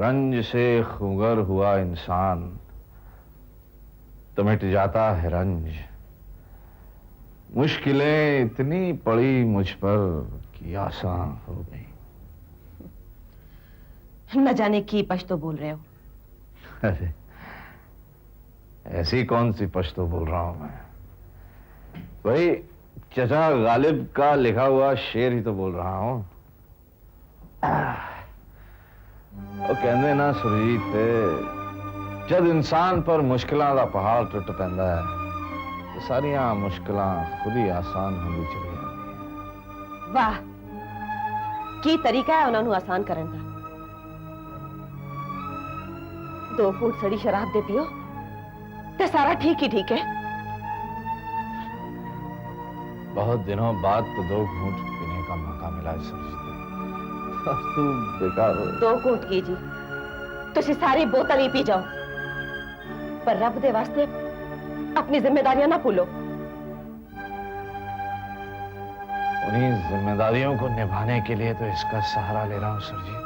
रंज से खुगर हुआ इंसान तो मिट जाता है रंज। मुश्किलें इतनी पड़ी मुझ पर कि आसान हो गई। न जाने की पश्तो बोल रहे हो। अरे ऐसी कौन सी पश्तो बोल रहा हूं मैं, वही चचा गालिब का लिखा हुआ शेर ही तो बोल रहा हूं। वो कहते ना सुरजीत, जब इंसान पर मुश्किलों का पहाड़ टुट पैंदा है तो सारिया मुश्किलां खुद ही आसान होंदी चली जाती। वाह, की तरीका है उन्होंने आसान करने का। 2 फूट सड़ी शराब दे पियो तो सारा ठीक ही ठीक है। बहुत दिनों बाद तो 2 घूंट पीने का मौका मिला है सुरजीत। तू बेकार हो। 2 घूंट की जी, तुसी सारी बोतल ही पी जाओ, पर रब दे वास्ते अपनी जिम्मेदारियां ना भूलो। उन्हीं जिम्मेदारियों को निभाने के लिए तो इसका सहारा ले रहा हूं सुरजीत।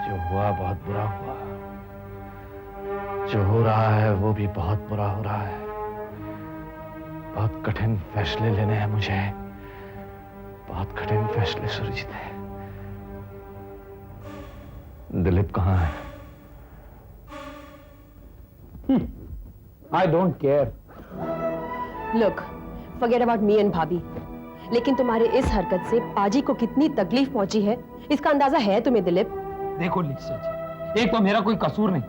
जो हुआ बहुत बुरा हुआ, जो हो रहा है वो भी बहुत बुरा हो रहा है। बहुत कठिन फैसले लेने हैं मुझे, बहुत कठिन फैसले सुरजीत है। दिलीप कहां है? I don't care. Look, forget about me and भाभी। लेकिन तुम्हारे इस हरकत से पाजी को कितनी तकलीफ पहुंची है, इसका अंदाजा है तुम्हें दिलीप? देखो लिसा जी, एक तो मेरा कोई कसूर नहीं,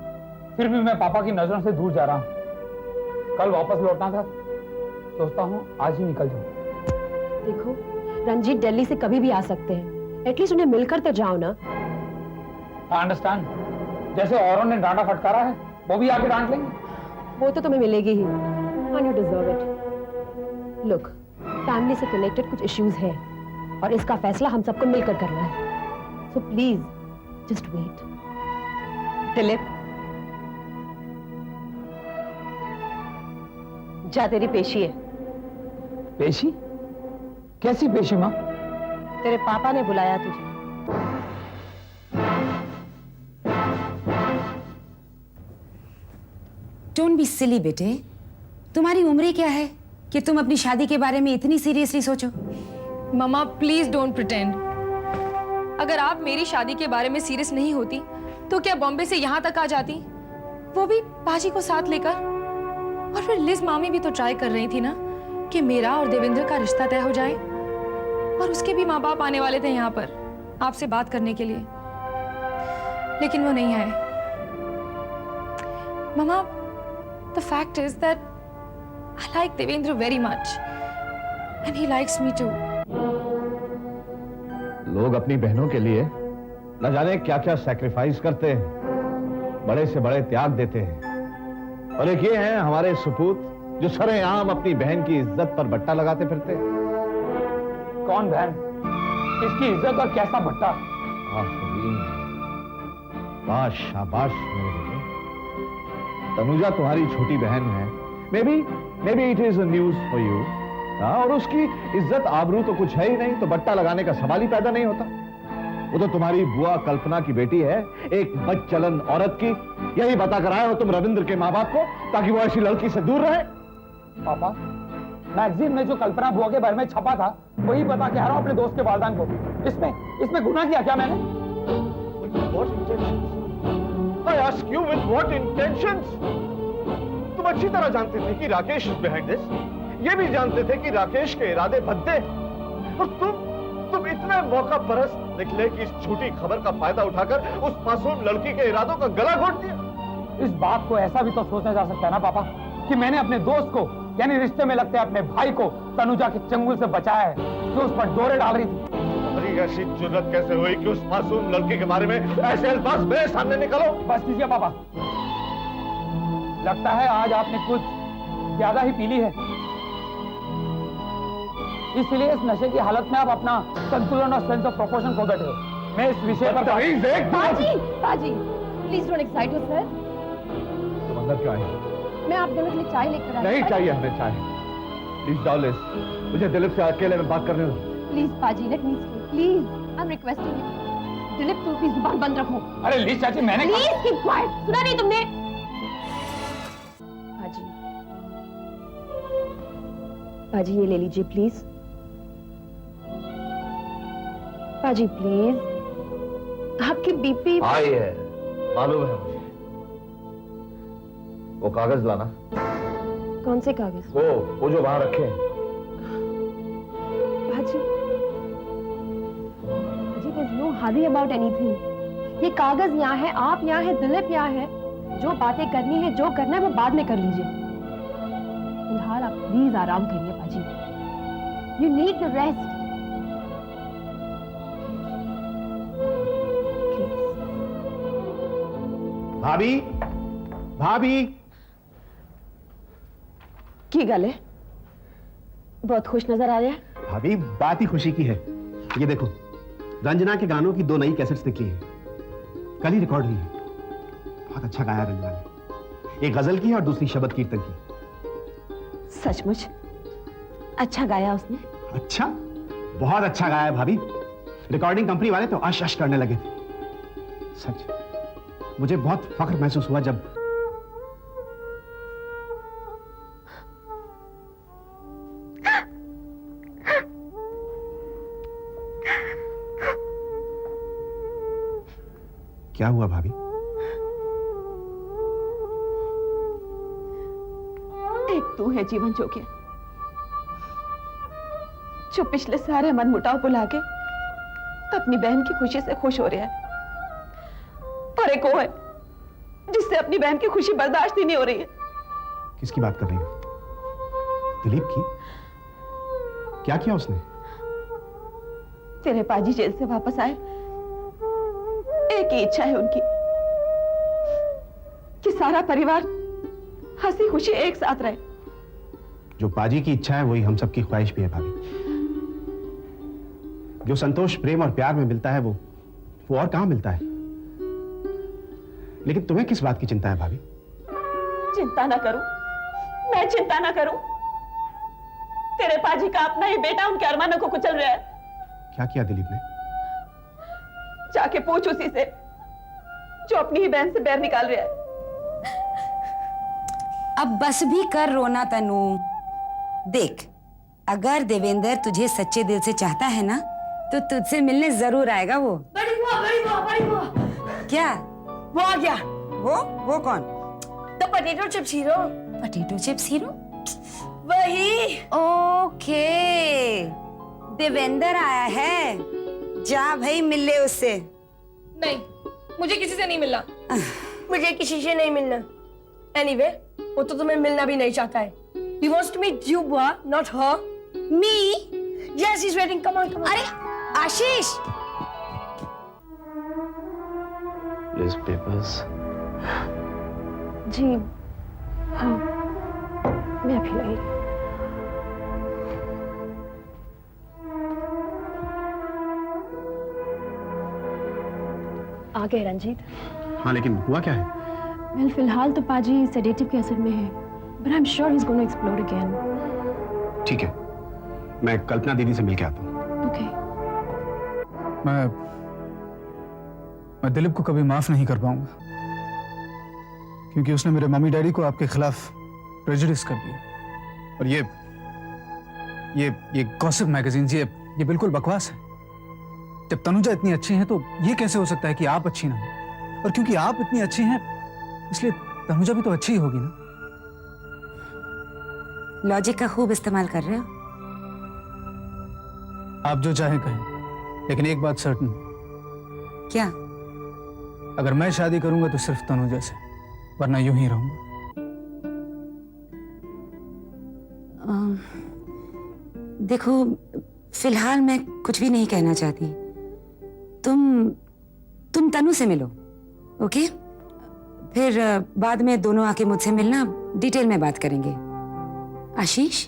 फिर भी मैं पापा की नजरों से दूर जा रहा हूं। कल वापस लौटना था, सोचता हूं आज ही निकल जाऊं। देखो, रंजीत दिल्ली से कभी भी आ सकते हैं, एटलीस्ट उन्हें मिलकर तो जाओ ना। I understand, जैसे औरों ने डांटा फटकारा है वो भी आके डांट लेंगे। वो तो तुम्हें मिलेगी ही, and you deserve it. Look, family से कनेक्टेड कुछ इश्यूज हैं और इसका फैसला हम सबको मिलकर करना है। So please, just wait. Dilip, जा, तेरी पेशी है। पेशी? कैसी पेशी माँ? तेरे पापा ने बुलाया तुझे। डोंट बी सिली बेटे, तुम्हारी उम्र क्या है कि तुम अपनी शादी के बारे में इतनी सीरियसली सोचो। मम्मा प्लीज डोंट प्रिटेंड। अगर आप मेरी शादी के बारे में सीरियस नहीं होती तो क्या बॉम्बे से यहाँ तक आ जाती, वो भी पाजी को साथ लेकर। और फिर लिज मामी भी तो ट्राई कर रही थी ना कि मेरा और देवेंद्र का रिश्ता तय हो जाए, और उसके भी माँ बाप आने वाले थे यहाँ पर आपसे बात करने के लिए, लेकिन वो नहीं आए। मम्मा, the fact is that I like Devendra very much and he likes me too. लोग अपनी बहनों के लिए न जाने क्या क्या सैक्रिफाइस करते हैं, बड़े से बड़े त्याग देते हैं। और एक ये हैं हमारे सपूत जो सरेआम अपनी बहन की इज्जत पर बट्टा लगाते फिरते हैं। कौन बहन? किसकी इज्जत और कैसा भट्टा? शाबाश मेरे बेटे। तनुजा तुम्हारी छोटी बहन है, may be it is news for you. और उसकी इज्जत आबरू तो कुछ है ही नहीं, तो बट्टा लगाने का सवाल ही पैदा नहीं होता। वो तो तुम्हारी बुआ कल्पना की बेटी है, एक बदचलन औरत की। यही बता कर आए हो तुम रविंद्र के माँ बाप को, ताकि वो ऐसी लड़की से दूर रहे। पापा, मैगजीन में जो कल्पना बुआ के बारे में छपा था वही बता के आ रहा हूं अपने दोस्त के वालिदैन को। इसमें गुनाह किया क्या मैंने? I ask you with what intentions? तुम अच्छी तरह जानते थे कि राकेश is behind this. ये भी जानते थे कि राकेश के इरादे भद्दे, और तुम इतने मौका परस्त निकले कि इस झूठी खबर का फायदा उठाकर उस मासूम लड़की के इरादों का गला घोट दिया। इस बात को ऐसा भी तो सोचा जा सकता है ना पापा, कि मैंने अपने दोस्त को, यानी रिश्ते में लगते अपने भाई को तनुजा के चंगुल से बचाया है, जो उस पर डोरे डाल रही थी। तुम्हारी ऐसी जुर्रत कैसे हुई कि उस मासूम लड़की के बारे में ऐसे अल्फाज मेरे सामने निकलो? बस कीजिए पापा, लगता है आज आपने कुछ ज्यादा ही पी ली है, इसलिए इस नशे की हालत में आप अपना संतुलन और सेंस ऑफ प्रोपोर्शन खो बैठे हो। मैं इस विषय पर पाजी, प्लीज डोंट एक्साइट योरसेल्फ। तुम अंदर क्यों आई? मैं आप दोनों के लिए चाय लेकर आई। नहीं चाहिए हमें चाय। प्लीज जाओ लिस, मुझे दिलीप से अकेले में बात करने दो। प्लीज पाजी, let me speak, please, I am requesting you. Dilip तुम अपनी जुबान बंद रखो। अरे लीज चाची मैंने प्लीज कीप क्वाइट। सुना नहीं तुमने? बाजी, बाजी ये ले लीजिए प्लीज। बाजी प्लीज, आपकी बीपी। आई है, मालूम है मुझे। वो कागज लाना। कौन से कागज? वो जो वहां रखे हैं। बाजी, बाजी there's no hurry about anything. ये कागज यहाँ है, आप यहाँ है, दिलीप यहाँ है। जो बातें करनी है, जो करना है वो बाद में कर लीजिए। फिलहाल आप प्लीज आराम करिए बाजी। You need the rest. भाभी, भाभी। की गल है? बहुत खुश नजर आ रहे हैं। भाभी बात ही खुशी की है। ये देखो, रंजना के गानों की 2 नई कैसेट्स निकली हैं। कल ही रिकॉर्ड हुई है। बहुत अच्छा गाया रंजना ने। एक गजल की है और दूसरी शबद कीर्तन की। सचमुच अच्छा गाया उसने। अच्छा, बहुत अच्छा गाया है भाभी। रिकॉर्डिंग कंपनी वाले तो अश अश करने लगे थे। सच, मुझे बहुत फख्र महसूस हुआ जब क्या हुआ भाभी? एक तू है जीवन जोगिया, जो पिछले सारे मनमुटाव भुला के अपनी बहन की खुशी से खुश हो रहा है। और एक वो है जिससे अपनी बहन की खुशी बर्दाश्त ही नहीं हो रही है। किसकी बात कर रही हो? दिलीप की? क्या किया उसने? तेरे पाजी जेल से वापस आए, एक ही इच्छा है उनकी कि सारा परिवार हंसी खुशी एक साथ रहे। जो पाजी की इच्छा है वही हम सबकी ख्वाहिश भी है भाभी। जो संतोष प्रेम और प्यार में मिलता है वो और कहां मिलता है। लेकिन तुम्हें किस बात की चिंता है भाभी? चिंता ना करूं, मैं चिंता ना करूं। तेरे पाजी का अपना ही बेटा उनके अरमानों को कुचल रहा है। क्या किया दिलीप ने? जाके पूछ उसी से जो अपनी ही बहन से बैर निकाल रहा है। अब बस भी कर रोना तनु। देख, अगर देवेंद्र तुझे सच्चे दिल से चाहता है ना तो तुझसे मिलने जरूर आएगा वो। बड़ी बुआ, बड़ी बुआ, बड़ी बुआ। क्या? वो आ गया। वो कौन? The potato chips hero. Potato chips hero? वही। ओके, देवेंद्र आया है। जा भाई मिल ले उससे। नहीं, मुझे किसी से नहीं मिलना। मुझे किसी से नहीं मिलना। एनीवे, वो तो तुम्हें मिलना भी नहीं चाहता है। He wants to meet you, बुआ, not her. Me? Yes, he's waiting. Come on, come on. अरे आशीष! Please papers. जी, हाँ, मैं अभी लाई। आ गए रंजीत। हाँ, लेकिन हुआ क्या है? वेल, फिलहाल तो पाजी सेडेटिव के असर में है, but I'm sure he's going to explode again. ठीक है, मैं कल्पना दीदी से मिलके आता हूँ। Okay. मैं दिलीप को कभी माफ नहीं कर पाऊंगा, क्योंकि उसने मेरे मम्मी डैडी को आपके खिलाफ प्रेजुडिस कर दिया। और ये गॉसिप मैगजीन, ये बिल्कुल बकवास है। जब तनुजा इतनी अच्छी है तो ये कैसे हो सकता है कि आप अच्छी ना हो? और क्योंकि आप इतनी अच्छी हैं इसलिए तनुजा भी तो अच्छी ही होगी ना। लॉजिक का खूब इस्तेमाल कर रहे हो। आप जो चाहे कहें, लेकिन एक बात सर्टन, क्या? अगर मैं शादी करूंगा तो सिर्फ तनुजा से, वरना यूं ही रहूंगा। देखो, फिलहाल मैं कुछ भी नहीं कहना चाहती। तुम तनु से मिलो, ओके? फिर बाद में दोनों आके मुझसे मिलना, डिटेल में बात करेंगे। आशीष,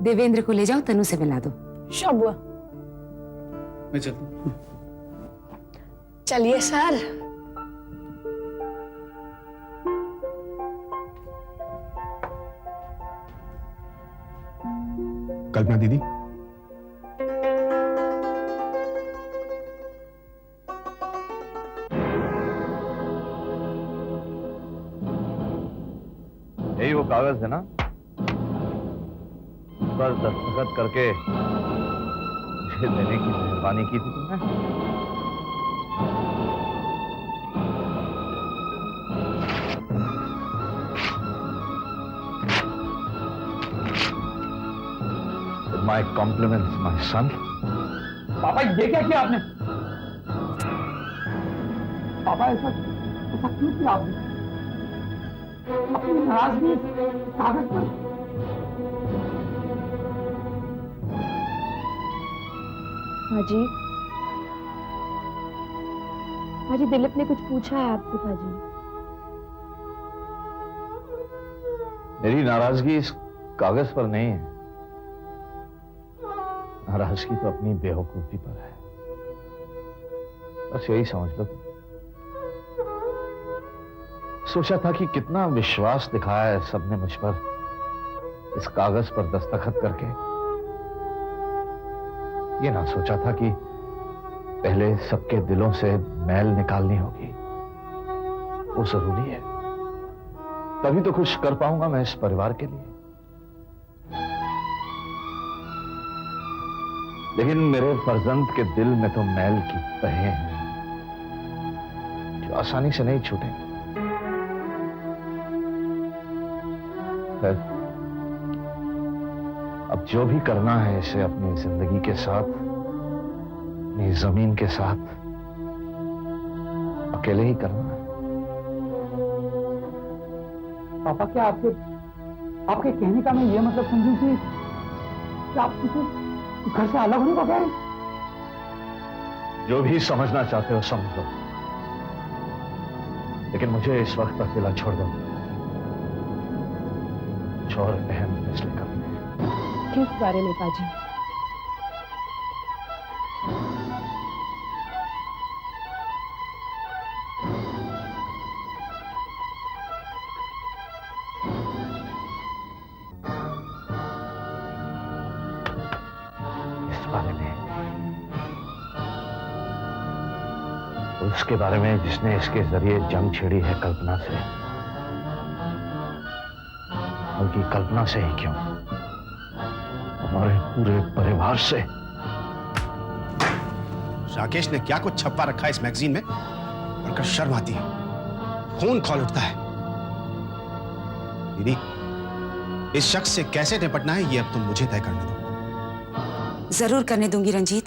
देवेंद्र को ले जाओ, तनु से मिला दो। Sure, बुआ। मैं चलता हूं। चलिए सर। कल्पना दीदी, यही वो कागज है ना, उस पर दस्तखत करके मुझे देने की मेहरबानी की थी तुमने। My compliments, my son. पापा ये क्या किया आपने? पापा ऐसा क्यों किया आपने? अपनी नाराजगी कागज पर। पाजी, पाजी दिलीप ने कुछ पूछा है आपसे पाजी। मेरी नाराजगी इस कागज पर नहीं है, नाराजगी तो अपनी बेवकूफी पर है। बस यही समझ लो तुम। सोचा था कि कितना विश्वास दिखाया है सबने मुझ पर, इस कागज पर दस्तखत करके। ये ना सोचा था कि पहले सबके दिलों से मैल निकालनी होगी, वो जरूरी है। तभी तो कुछ कर पाऊंगा मैं इस परिवार के लिए। लेकिन मेरे फर्जंद के दिल में तो मैल की तहें हैं जो आसानी से नहीं छूटेंगी। अब जो भी करना है इसे अपनी जिंदगी के साथ, अपनी जमीन के साथ अकेले ही करना है। पापा क्या आपके कहने का मैं ये मतलब समझूं कि आप किसी घर से अलग होने को कह रहे हैं? जो भी समझना चाहते हो समझ लो, लेकिन मुझे इस वक्त अकेला छोड़ दो। कुछ और अहम फैसले करने हैं। किस बारे में पाजी? उसके बारे में जिसने इसके जरिए जंग छेड़ी है कल्पना से, बल्कि कल्पना से ही क्यों, हमारे पूरे परिवार से। राकेश ने क्या कुछ छपा रखा है इस मैगजीन में, पढ़कर शर्म आती है, खून खौल उठता है। दीदी, इस शख्स से कैसे निपटना है ये अब तुम मुझे तय करने दो। जरूर करने दूंगी रंजीत,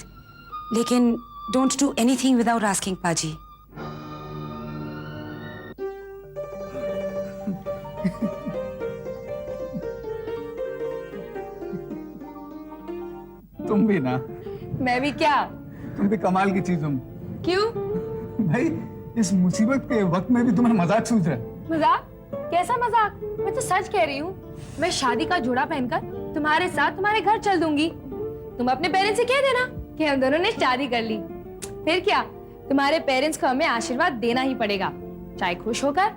लेकिन don't do anything without asking पाजी। तुम भी ना, मैं भी क्या? तुम भी कमाल की चीज हो। क्यों? भाई इस मुसीबत के वक्त में भी तुम्हें मजाक सूझ रहा है। मजाक? कैसा मजाक? मैं तो सच कह रही हूँ। मैं शादी का जोड़ा पहनकर तुम्हारे साथ तुम्हारे घर चल दूंगी। तुम अपने पेरेंट्स से कह देना कि हम दोनों ने शादी कर ली। फिर क्या, तुम्हारे पेरेंट्स को हमें आशीर्वाद देना ही पड़ेगा, चाहे खुश होकर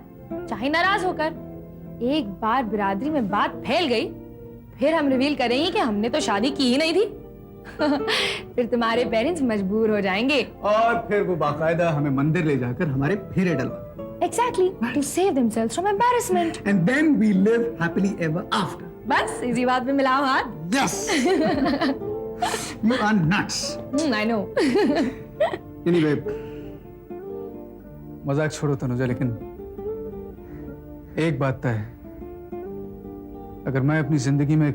चाहे नाराज होकर। एक बार बिरादरी में बात फैल गई, फिर हम रिवील करेंगे कि हमने तो शादी की ही नहीं थी। फिर तुम्हारे पेरेंट्स मजबूर हो जाएंगे और फिर वो बाकायदा हमें मंदिर ले जाकर हमारे फेरे डलवा। Exactly, to save themselves from embarrassment. And then we live happily ever after. बस इसी बात पे मिलाओ हाथ। Yes. You are nuts. I know. Anyway, मजाक छोड़ो तनुजा, लेकिन एक बात तय है, अगर मैं अपनी जिंदगी में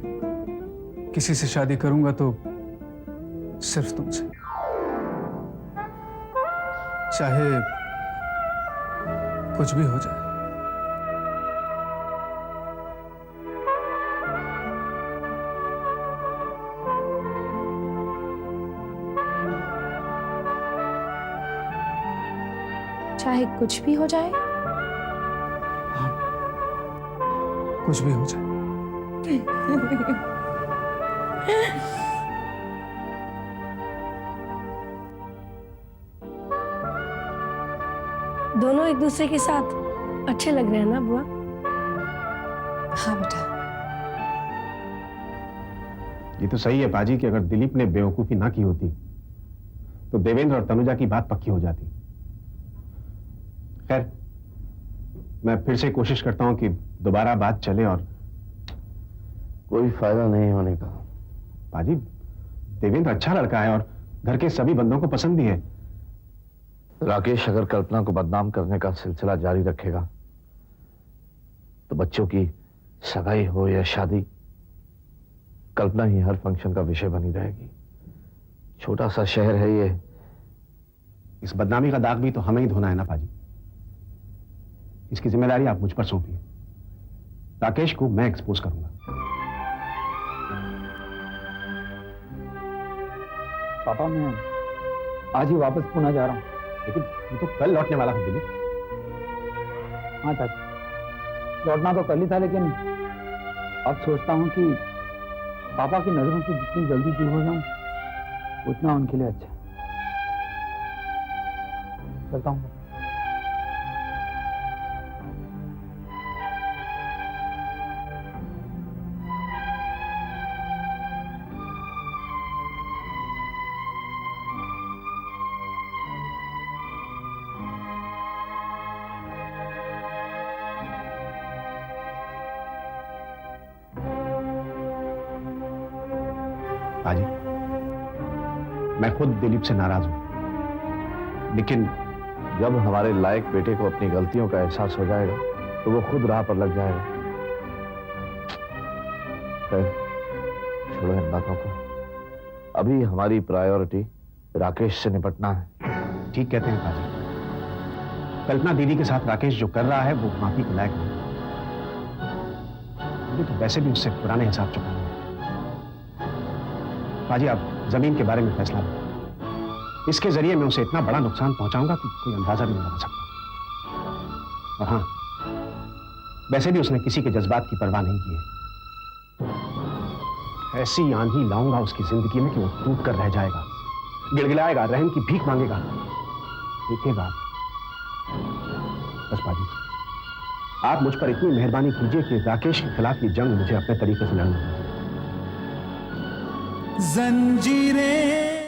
किसी से शादी करूंगा तो सिर्फ तुमसे, चाहे कुछ भी हो जाए। चाहे कुछ भी हो जाए? कुछ भी हो जाए। दोनों एक दूसरे के साथ अच्छे लग रहे हैं ना बुआ? हाँ बेटा। ये तो सही है बाजी कि अगर दिलीप ने बेवकूफी ना की होती तो देवेंद्र और तनुजा की बात पक्की हो जाती। खैर, मैं फिर से कोशिश करता हूं कि दोबारा बात चले और कोई फायदा नहीं होने का। पाजी, देवेंद्र अच्छा लड़का है और घर के सभी बंदों को पसंद भी है। राकेश अगर कल्पना को बदनाम करने का सिलसिला जारी रखेगा तो बच्चों की सगाई हो या शादी, कल्पना ही हर फंक्शन का विषय बनी रहेगी। छोटा सा शहर है ये। इस बदनामी का दाग भी तो हमें ही धोना है ना पाजी। इसकी जिम्मेदारी आप मुझ पर सौंपिए। राकेश को मैं एक्सपोज करूंगा। पापा, मैं आज ही वापस पुणे जा रहा हूँ। लेकिन वो तो कल लौटने वाला था दिलीप। हाँ चाचा, लौटना तो कल ही था, लेकिन अब सोचता हूँ कि पापा की नजरों से जितनी जल्दी दूर हो जाऊं उतना उनके लिए अच्छा। चलता हूँ। पाजी, मैं खुद दिलीप से नाराज हूं, लेकिन जब हमारे लायक बेटे को अपनी गलतियों का एहसास हो जाएगा तो वो खुद राह पर लग जाएगा। खैर, छोड़ो इन बातों को। अभी हमारी प्रायोरिटी राकेश से निपटना है। ठीक कहते हैं पाजी। कल्पना दीदी के साथ राकेश जो कर रहा है वो माफी के लायक नहीं। मुझे तो वैसे भी उससे पुराने हिसाब चुकाने हैं। पाजी, आप जमीन के बारे में फैसला लें। इसके जरिए मैं उसे इतना बड़ा नुकसान पहुंचाऊंगा कि कोई अंदाजा भी नहीं लगा सकता। और हाँ, वैसे भी उसने किसी के जज्बात की परवाह नहीं की है। ऐसी आंधी लाऊंगा उसकी जिंदगी में कि वो टूट कर रह जाएगा, गिड़गिड़ाएगा, रहम की भीख मांगेगा। देखिएगा बस पाजी, आप मुझ पर इतनी मेहरबानी कीजिए कि राकेश के खिलाफ ये जंग मुझे अपने तरीके से लड़ना है। जंजीरें